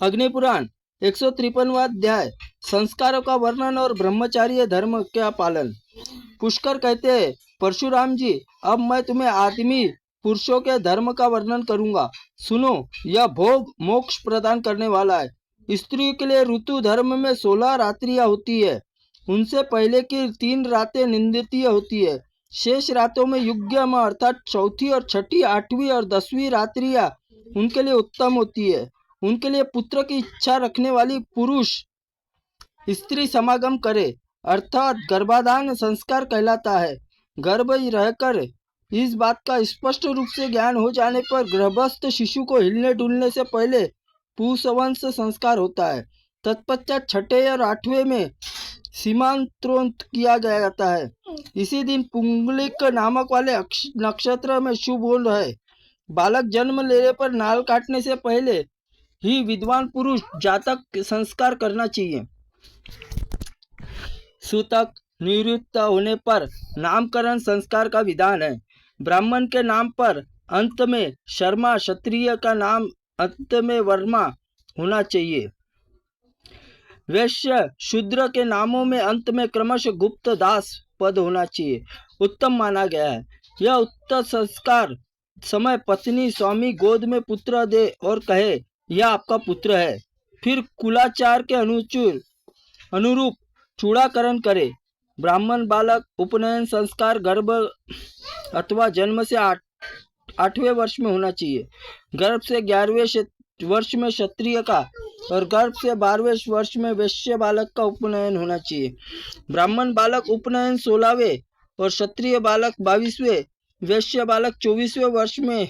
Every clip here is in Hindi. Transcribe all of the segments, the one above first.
अग्नि पुराण 153वां अध्याय संस्कारों का वर्णन और ब्रह्मचार्य धर्म का पालन। पुष्कर कहते हैं, परशुराम जी, अब मैं तुम्हें आदमी पुरुषों के धर्म का वर्णन करूंगा। सुनो, यह भोग मोक्ष प्रदान करने वाला है। स्त्री के लिए ऋतु धर्म में 16 रात्रियां होती है। उनसे पहले की 3 रातें निंदितीय होती है। शेष रातों में युग्म अर्थात चौथी और छठी, 8वीं और 10वीं रात्रियां उनके लिए उत्तम होती है। उनके लिए पुत्र की इच्छा रखने वाली पुरुष स्त्री समागम करे अर्थात गर्भाधान संस्कार कहलाता है। गर्भ रहकर इस बात का स्पष्ट रूप से ज्ञान हो जाने पर गर्भस्थ शिशु को हिलने डुलने से पहले पुंसवंश संस्कार होता है। तत्पश्चात 6ठे और 8वें में सीमांतरोक्त किया जाता है। इसी दिन पुंगलिक नामक वाले नक्षत्र में शुभ होल है। बालक जन्म लेने पर नाल काटने से पहले ही विद्वान पुरुष जातक संस्कार करना चाहिए। सूतक निवृत्त होने पर नामकरण संस्कार का विधान है। ब्राह्मण के नाम पर अंत में शर्मा, क्षत्रिय का नाम अंत में वर्मा होना चाहिए। वैश्य शूद्र के नामों में अंत में क्रमश गुप्त दास पद होना चाहिए। उत्तम माना गया है। यह उत्तर संस्कार समय पत्नी स्वामी गोद में पुत्र दे और कहे, यह आपका पुत्र है। फिर कुलाचार के अनुरूप चूड़ाकरण करे। ब्राह्मण बालक उपनयन संस्कार गर्भ अथवा जन्म से 8वें वर्ष में होना चाहिए। गर्भ से 11वें वर्ष में क्षत्रिय का और गर्भ से 12वें वर्ष में वैश्य बालक का उपनयन होना चाहिए। ब्राह्मण बालक उपनयन 16वें और क्षत्रिय बालक 22वें, वैश्य बालक 24वें वर्ष में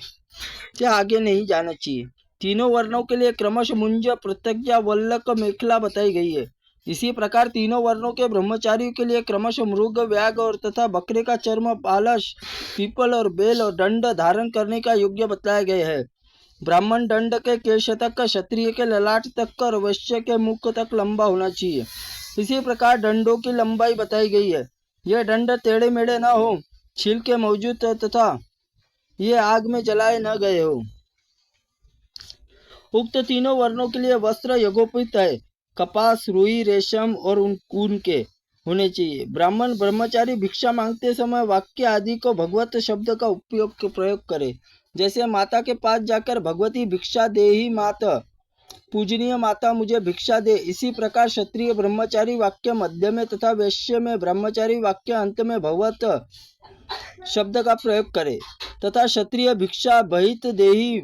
से आगे नहीं जाना चाहिए। तीनों वर्णों के लिए क्रमश मुंज, प्रत्यज्ञा, वल्लक, मेखला बताई गई है। इसी प्रकार तीनों वर्णों के ब्रह्मचारियों के लिए क्रमश मृग, व्याघ्र और तथा बकरे का चर्म, पालश, पीपल और बेल और दंड धारण करने का योग्य बताया गया है। ब्राह्मण दंड के केश तक, क्षत्रिय के ललाट तक और वैश्य के मुख तक लंबा होना चाहिए। इसी प्रकार दंडों की लंबाई बताई गई है। यह दंड टेढ़े मेढ़े न हो, छिलके मौजूद तथा ये आग में जलाए न गए हो। उक्त तीनों वर्णों के लिए वस्त्र यज्ञोपवीत है। कपास, रुई, रेशम और ऊन के होने चाहिए। ब्राह्मण ब्रह्मचारी भिक्षा मांगते समय वाक्य आदि को भगवत शब्द का प्रयोग करे। जैसे माता के पास जाकर भगवती भिक्षा देहि माता, पूजनीय माता मुझे भिक्षा दे। इसी प्रकार क्षत्रिय ब्रह्मचारी वाक्य मध्य में तथा वैश्य में ब्रह्मचारी वाक्य अंत में भगवत शब्द का प्रयोग करे। तथा क्षत्रिय भिक्षा बहित देहि,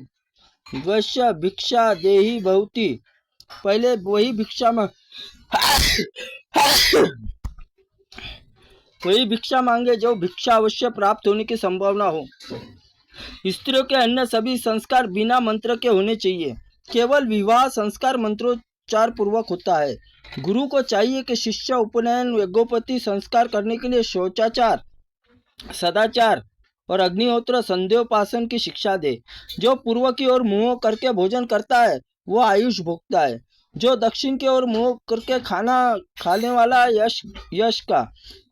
वैश्य भिक्षा देहि बहुति। पहले वही भिक्षा मांगे जो भिक्षा अवश्य प्राप्त होने की संभावना हो। स्त्रियों के अन्य सभी संस्कार बिना मंत्र के होने चाहिए। केवल विवाह संस्कार मंत्रोच्चार पूर्वक होता है। गुरु को चाहिए कि शिष्य उपनयन यज्ञोपति संस्कार करने के लिए शौचाचार, सदाचार और अग्निहोत्र संध्योपासन की शिक्षा दे। जो पूर्व की ओर मुंह करके भोजन करता है वह आयुष भोगता है। जो दक्षिण की ओर मुंह करके खाना खाने वाला यश का,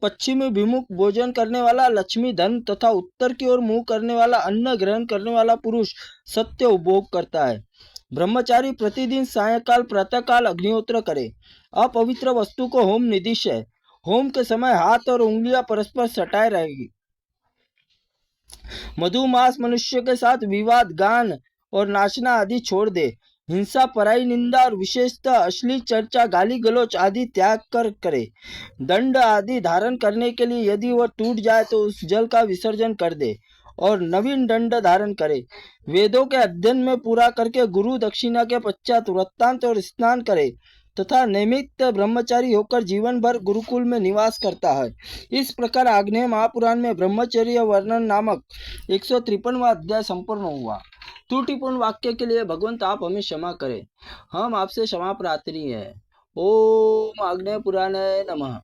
पश्चिमी विमुख भोजन करने वाला लक्ष्मी धन तथा उत्तर की ओर मुंह करने वाला अन्न ग्रहण करने वाला पुरुष सत्य उपभोग करता है। ब्रह्मचारी प्रतिदिन सायंकाल प्रातःकाल अग्निहोत्र करे। अपवित्र वस्तु को होम निदिश है। होम के समय हाथ और उंगलियां परस्पर सटाए रहेगी। मधुमास मनुष्य के साथ विवाद, गान और नाचना आदि छोड़ दे। हिंसा, पराई निंदा और विशेषतः अश्लील चर्चा, गाली गलौच आदि त्याग कर करे। दंड आदि धारण करने के लिए यदि वह टूट जाए तो उस जल का विसर्जन कर दे और नवीन दंड धारण करे। वेदों के अध्ययन में पूरा करके गुरु दक्षिणा के पश्चात वृत्तांत और स्नान करे तथा नियमित ब्रह्मचारी होकर जीवन भर गुरुकुल में निवास करता है। इस प्रकार आग्नेय महापुराण में ब्रह्मचर्य वर्णन नामक 153वां अध्याय संपूर्ण हुआ। त्रुटिपूर्ण वाक्य के लिए भगवंत आप हमें क्षमा करें। हम आपसे क्षमा प्रार्थी हैं। ओम आग्नेय पुराणाय नमः।